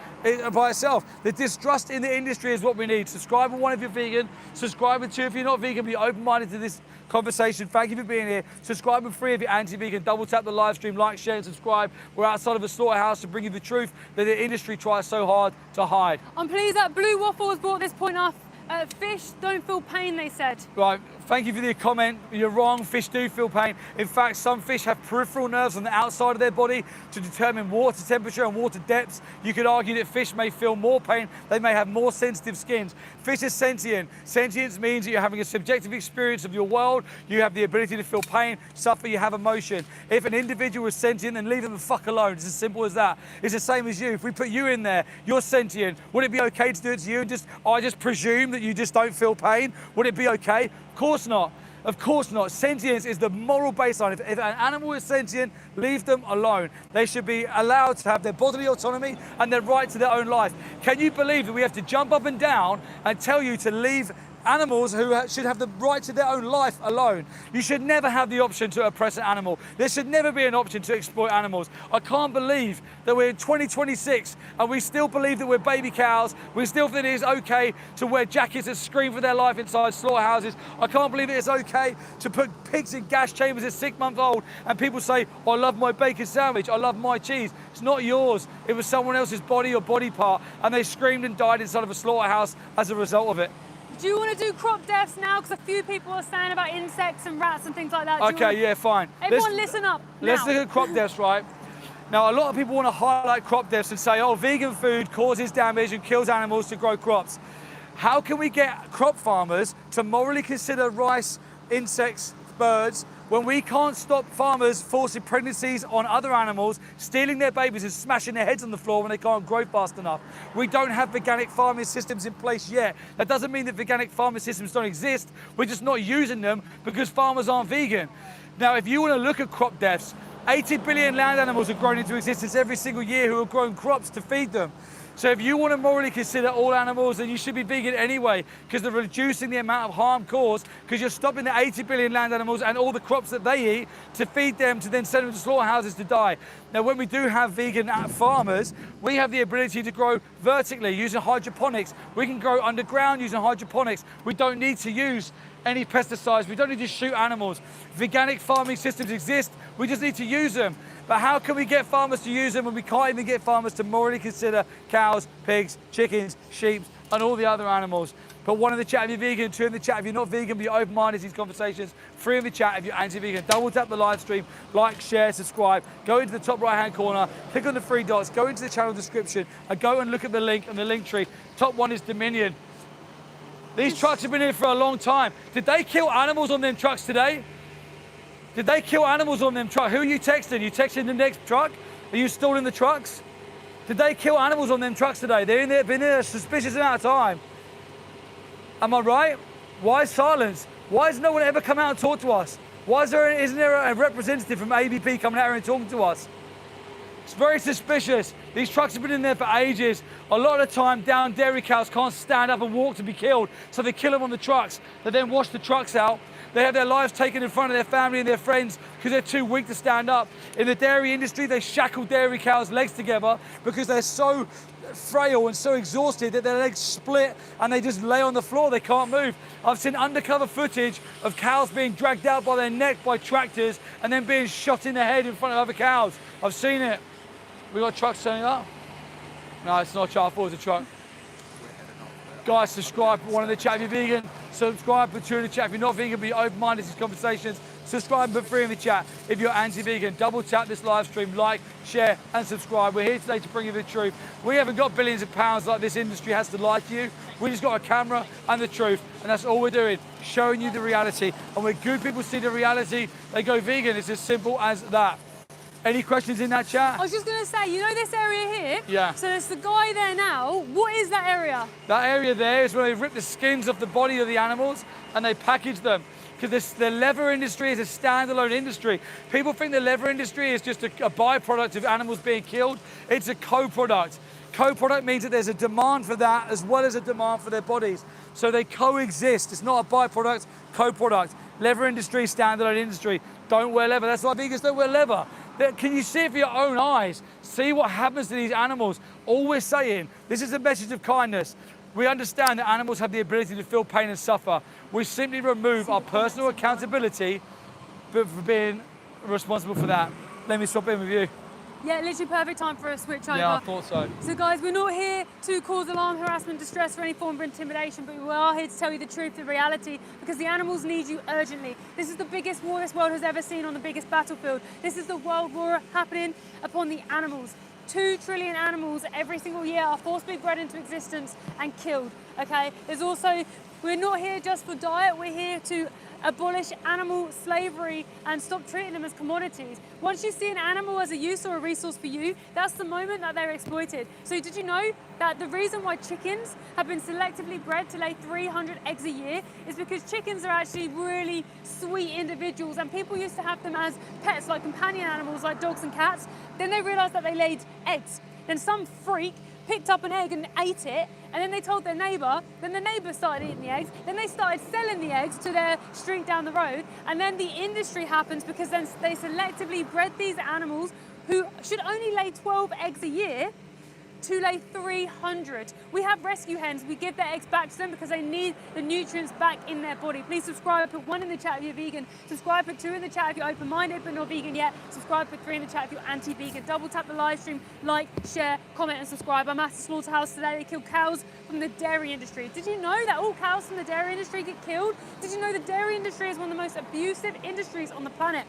by itself. The distrust in the industry is what we need. Subscribe one if you're vegan, subscribe two if you're not vegan, be open-minded to this conversation. Thank you for being here. Subscribe and free if you're anti-vegan. Double tap the live stream, like, share and subscribe. We're outside of a slaughterhouse to bring you the truth that the industry tries so hard to hide. I'm pleased that Blue Waffle has brought this point up. Fish don't feel pain, they said. Right, thank you for the comment. You're wrong, fish do feel pain. In fact, some fish have peripheral nerves on the outside of their body to determine water temperature and water depths. You could argue that fish may feel more pain, they may have more sensitive skins. Fish is sentient. Sentience means that you're having a subjective experience of your world, you have the ability to feel pain, suffer, you have emotion. If an individual is sentient, then leave them the fuck alone. It's as simple as that. It's the same as you. If we put you in there, you're sentient. Would it be okay to do it to you and I just presume that you just don't feel pain? Would it be okay? Of course not. Of course not. Sentience is the moral baseline. If an animal is sentient, leave them alone. They should be allowed to have their bodily autonomy and their right to their own life. Can you believe that we have to jump up and down and tell you to leave animals who should have the right to their own life alone? You should never have the option to oppress an animal. There should never be an option to exploit animals. I can't believe that we're in 2026 and we still believe that we're baby cows. We still think it is okay to wear jackets that scream for their life inside slaughterhouses. I can't believe it is okay to put pigs in gas chambers at 6 months old and people say, I love my bacon sandwich, I love my cheese. It's not yours. It was someone else's body or body part and they screamed and died inside of a slaughterhouse as a result of it. Do you want to do crop deaths now? Because a few people are saying about insects and rats and things like that. Okay, yeah, fine. Everyone listen up now. Let's look at crop deaths, right? Now, a lot of people want to highlight crop deaths and say, oh, vegan food causes damage and kills animals to grow crops. How can we get crop farmers to morally consider rice, insects, birds, when we can't stop farmers forcing pregnancies on other animals, stealing their babies and smashing their heads on the floor when they can't grow fast enough? We don't have veganic farming systems in place yet. That doesn't mean that veganic farming systems don't exist. We're just not using them because farmers aren't vegan. Now, if you want to look at crop deaths, 80 billion land animals are grown into existence every single year who are growing crops to feed them. So if you want to morally consider all animals, then you should be vegan anyway, because they're reducing the amount of harm caused, because you're stopping the 80 billion land animals and all the crops that they eat to feed them, to then send them to slaughterhouses to die. Now, when we do have vegan farmers, we have the ability to grow vertically using hydroponics. We can grow underground using hydroponics. We don't need to use any pesticides. We don't need to shoot animals. Veganic farming systems exist. We just need to use them. But how can we get farmers to use them when we can't even get farmers to morally consider cows, pigs, chickens, sheep, and all the other animals? Put one in the chat if you're vegan, two in the chat if you're not vegan, be open-minded to these conversations. Three in the chat if you're anti-vegan. Double tap the live stream, like, share, subscribe. Go into the top right-hand corner, click on the three dots, go into the channel description, and go and look at the link and the link tree. Top one is Dominion. These trucks have been here for a long time. Did they kill animals on them trucks today? Did they kill animals on them trucks? Who are you texting? You texting the next truck? Are you stalling the trucks? Did they kill animals on them trucks today? They're in there, been there a suspicious amount of time. Am I right? Why silence? Why has no one ever come out and talked to us? Why isn't there a representative from ABP coming out here and talking to us? It's very suspicious. These trucks have been in there for ages. A lot of the time, down dairy cows can't stand up and walk to be killed, so they kill them on the trucks. They then wash the trucks out. They have their lives taken in front of their family and their friends because they're too weak to stand up. In the dairy industry, they shackle dairy cows' legs together because they're so frail and so exhausted that their legs split and they just lay on the floor, they can't move. I've seen undercover footage of cows being dragged out by their neck by tractors and then being shot in the head in front of other cows. I've seen it. We got trucks turning up? No, it's not a truck, I thought it was a truck. Guys, subscribe, one in the chat if you're vegan. Subscribe, put 2 in the chat. If you're not vegan, but you're open-minded to these conversations, subscribe and put 3 in the chat. If you're anti-vegan, double tap this live stream, like, share, and subscribe. We're here today to bring you the truth. We haven't got billions of pounds like this industry has to lie to you. We just got a camera and the truth, and that's all we're doing, showing you the reality. And when good people see the reality, they go vegan. It's as simple as that. Any questions in that chat? I was just going to say, you know this area here? Yeah. So there's the guy there now. What is that area? That area there is where they rip the skins off the body of the animals and they package them. Because the leather industry is a standalone industry. People think the leather industry is just a byproduct of animals being killed. It's a co-product. Co-product means that there's a demand for that as well as a demand for their bodies. So they coexist. It's not a byproduct, co-product. Leather industry, standalone industry. Don't wear leather. That's why vegans don't wear leather. Can you see it for your own eyes? See what happens to these animals. All we're saying, this is a message of kindness. We understand that animals have the ability to feel pain and suffer. We simply remove our personal accountability for being responsible for that. Let me swap in with you. Yeah, literally perfect time for a switch over. Yeah, I thought so. So guys, we're not here to cause alarm, harassment, distress, or any form of intimidation, but we are here to tell you the truth, the reality, because the animals need you urgently. This is the biggest war this world has ever seen on the biggest battlefield. This is the world war happening upon the animals. 2 trillion animals every single year are forcibly bred into existence and killed, okay? There's also, we're not here just for diet, we're here to abolish animal slavery and stop treating them as commodities. Once you see an animal as a use or a resource for you, that's the moment that they're exploited. So did you know that the reason why chickens have been selectively bred to lay 300 eggs a year is because chickens are actually really sweet individuals, and people used to have them as pets, like companion animals like dogs and cats. Then they realized that they laid eggs. Then some freak picked up an egg and ate it, and then they told their neighbour, then the neighbour started eating the eggs, then they started selling the eggs to their street down the road, and then the industry happens because then they selectively bred these animals who should only lay 12 eggs a year to lay 300. We have rescue hens, we give their eggs back to them because they need the nutrients back in their body. Please subscribe, put 1 in the chat if you're vegan, subscribe, put 2 in the chat if you're open-minded but not vegan yet, subscribe, put 3 in the chat if you're anti-vegan. Double tap the live stream, like, share, comment and subscribe. I'm at the slaughterhouse today. They kill cows from the dairy industry. Did you know that all cows from the dairy industry get killed? Did you know the dairy industry is one of the most abusive industries on the planet?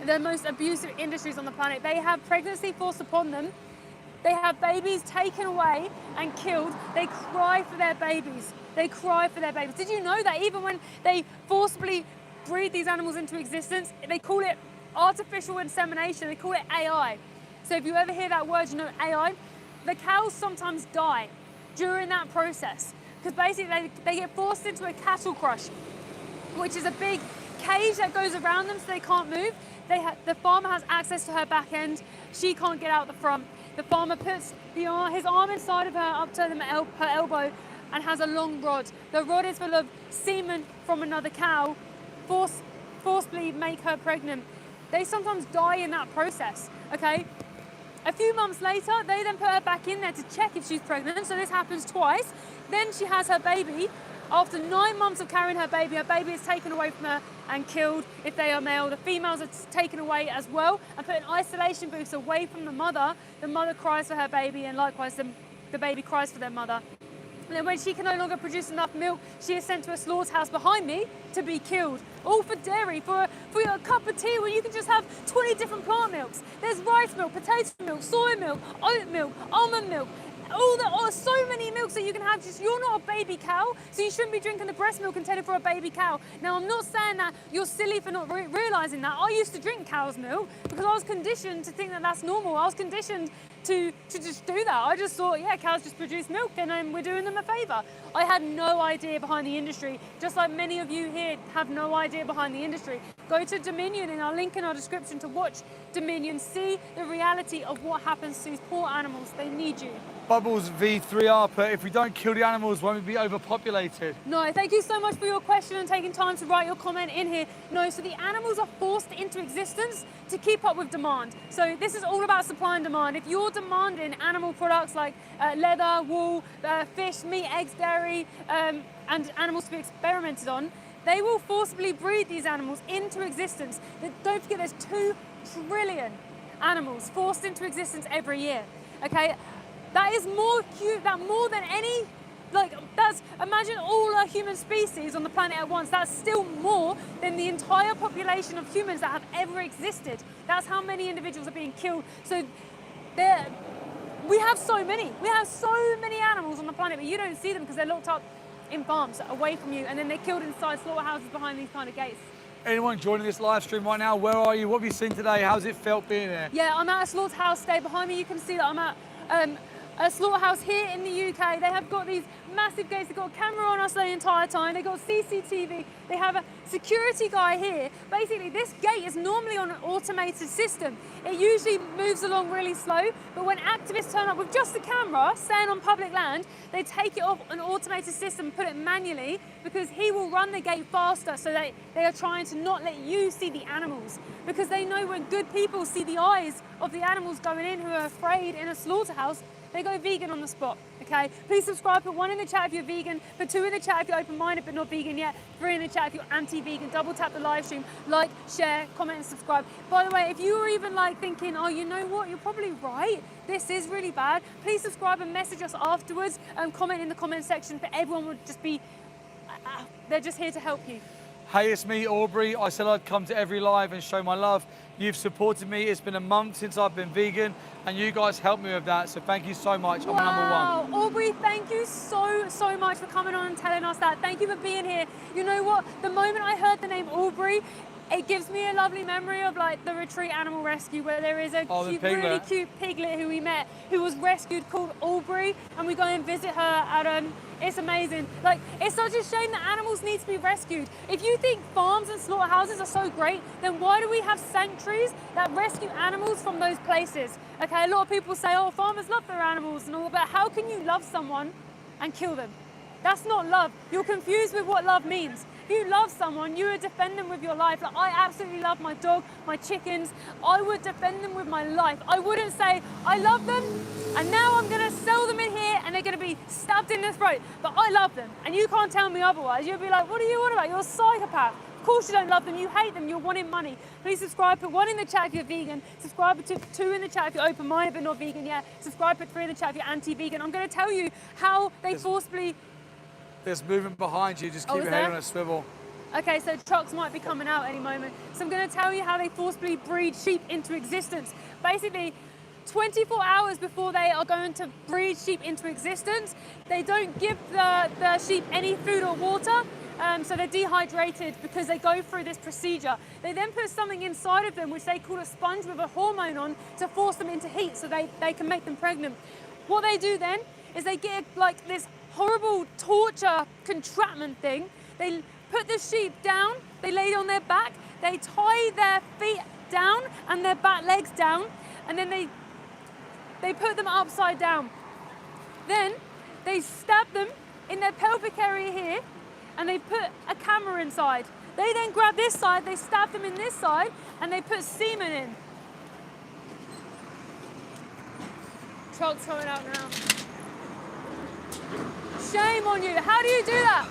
The most abusive industries on the planet. They have pregnancy forced upon them. They have babies taken away and killed. They cry for their babies. They cry for their babies. Did you know that even when they forcibly breed these animals into existence, they call it artificial insemination, they call it AI. So if you ever hear that word, you know AI. The cows sometimes die during that process because basically they get forced into a cattle crush, which is a big cage that goes around them so they can't move. The farmer has access to her back end. She can't get out the front. The farmer puts his arm inside of her up to her elbow and has a long rod. The rod is full of semen from another cow, forcibly make her pregnant. They sometimes die in that process, okay? A few months later, they then put her back in there to check if she's pregnant, so this happens twice. Then she has her baby. After 9 months of carrying her baby is taken away from her and killed if they are male. The females are taken away as well and put in isolation booths away from the mother. The mother cries for her baby, and likewise the baby cries for their mother. And then when she can no longer produce enough milk, she is sent to a slaughterhouse behind me to be killed. All for dairy, for your cup of tea where you can just have 20 different plant milks. There's rice milk, potato milk, soy milk, oat milk, almond milk. So many milks that you can have. Just you're not a baby cow, so you shouldn't be drinking the breast milk intended for a baby cow. Now, I'm not saying that you're silly for not realising that. I used to drink cow's milk because I was conditioned to think that that's normal. I was conditioned to just do that. I just thought, yeah, cows just produce milk and we're doing them a favour. I had no idea behind the industry, just like many of you here have no idea behind the industry. Go to Dominion in our link in our description to watch Dominion. See the reality of what happens to these poor animals. They need you. Bubbles V3R, but if we don't kill the animals, won't we be overpopulated? No, thank you so much for your question and taking time to write your comment in here. No, so the animals are forced into existence to keep up with demand. So this is all about supply and demand. If you're demanding animal products like leather, wool, fish, meat, eggs, dairy, and animals to be experimented on, they will forcibly breed these animals into existence. Don't forget there's 2 trillion animals forced into existence every year, okay? That is more than any Like, imagine all our human species on the planet at once. That's still more than the entire population of humans that have ever existed. That's how many individuals are being killed. So we have so many. We have so many animals on the planet, but you don't see them because they're locked up in farms away from you, and then they're killed inside slaughterhouses behind these kind of gates. Anyone joining this live stream right now, where are you? What have you seen today? How's it felt being there? Yeah, I'm at a slaughterhouse today. Behind me, you can see that I'm at a slaughterhouse here in the UK. They have got these massive gates. They've got a camera on us the entire time. They've got CCTV. They have a security guy here. Basically, this gate is normally on an automated system. It usually moves along really slow, but when activists turn up with just a camera, staying on public land, they take it off an automated system and put it manually, because he will run the gate faster. So they are trying to not let you see the animals, because they know when good people see the eyes of the animals going in who are afraid in a slaughterhouse, they go vegan on the spot, okay? Please subscribe, put 1 in the chat if you're vegan, put 2 in the chat if you're open-minded but not vegan yet, 3 in the chat if you're anti-vegan, double tap the live stream, like, share, comment and subscribe. By the way, if you were even like thinking, oh, you know what, you're probably right, this is really bad, please subscribe and message us afterwards and comment in the comment section, but everyone would just be, they're just here to help you. Hey, it's me, Aubrey. I said I'd come to every live and show my love. You've supported me. It's been a month since I've been vegan, and you guys helped me with that, so thank you so much. I'm number 1. Aubrey, thank you so much for coming on and telling us that. Thank you for being here. You know what? The moment I heard the name Aubrey, it gives me a lovely memory of like the Retreat Animal Rescue, where there is a really cute piglet who we met, who was rescued, called Aubrey, and we go and visit her at it's amazing. Like, it's such a shame that animals need to be rescued. If you think farms and slaughterhouses are so great, then why do we have sanctuaries that rescue animals from those places? Okay, a lot of people say, oh, farmers love their animals and all, but how can you love someone and kill them? That's not love. You're confused with what love means. If you love someone, you would defend them with your life. Like, I absolutely love my dog, my chickens. I would defend them with my life. I wouldn't say, I love them, and now I'm gonna sell them in here and they're gonna be stabbed in the throat. But I love them, and you can't tell me otherwise. You'll be like, what are you on about? You're a psychopath. Of course you don't love them, you hate them, you're wanting money. Please subscribe, put 1 in the chat if you're vegan. Subscribe, put 2 in the chat if you're open-minded but not vegan yet. Subscribe, put 3 in the chat if you're anti-vegan. I'm gonna tell you how they forcibly... There's movement behind you, just keep your head on a swivel. Okay, so trucks might be coming out any moment. So I'm going to tell you how they forcibly breed sheep into existence. Basically, 24 hours before they are going to breed sheep into existence, they don't give the sheep any food or water, so they're dehydrated because they go through this procedure. They then put something inside of them, which they call a sponge with a hormone on, to force them into heat so they can make them pregnant. What they do then is they get like this horrible torture contraption thing. They put the sheep down, they lay it on their back, they tie their feet down and their back legs down, and then they put them upside down. Then they stab them in their pelvic area here, and they put a camera inside. They then grab this side, they stab them in this side, and they put semen in. Truck's coming out now. Shame on you. How do you do that?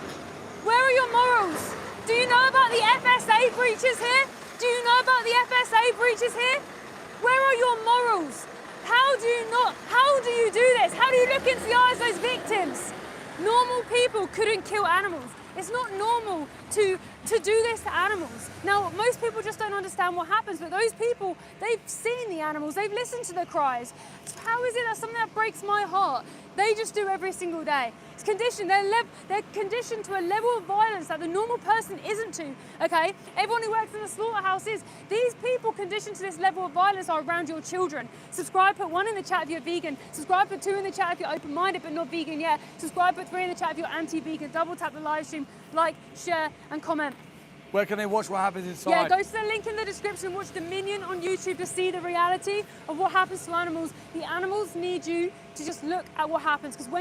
Where are your morals? Do you know about the FSA breaches here? Do you know about the FSA breaches here? Where are your morals? How do you do this? How do you look into the eyes of those victims? Normal people couldn't kill animals. It's not normal to do this to animals. Now, most people just don't understand what happens, but those people, they've seen the animals, they've listened to the cries. How is it that something that breaks my heart, they just do every single day? It's conditioned, they're conditioned to a level of violence that the normal person isn't to, okay? Everyone who works in the slaughterhouse is. These people conditioned to this level of violence are around your children. Subscribe, put 1 in the chat if you're vegan. Subscribe, put 2 in the chat if you're open-minded but not vegan yet. Subscribe, put 3 in the chat if you're anti-vegan. Double tap the live stream, like, share, and comment. Where can they watch what happens inside? Yeah, go to the link in the description, watch Dominion on YouTube to see the reality of what happens to animals. The animals need you to just look at what happens, because when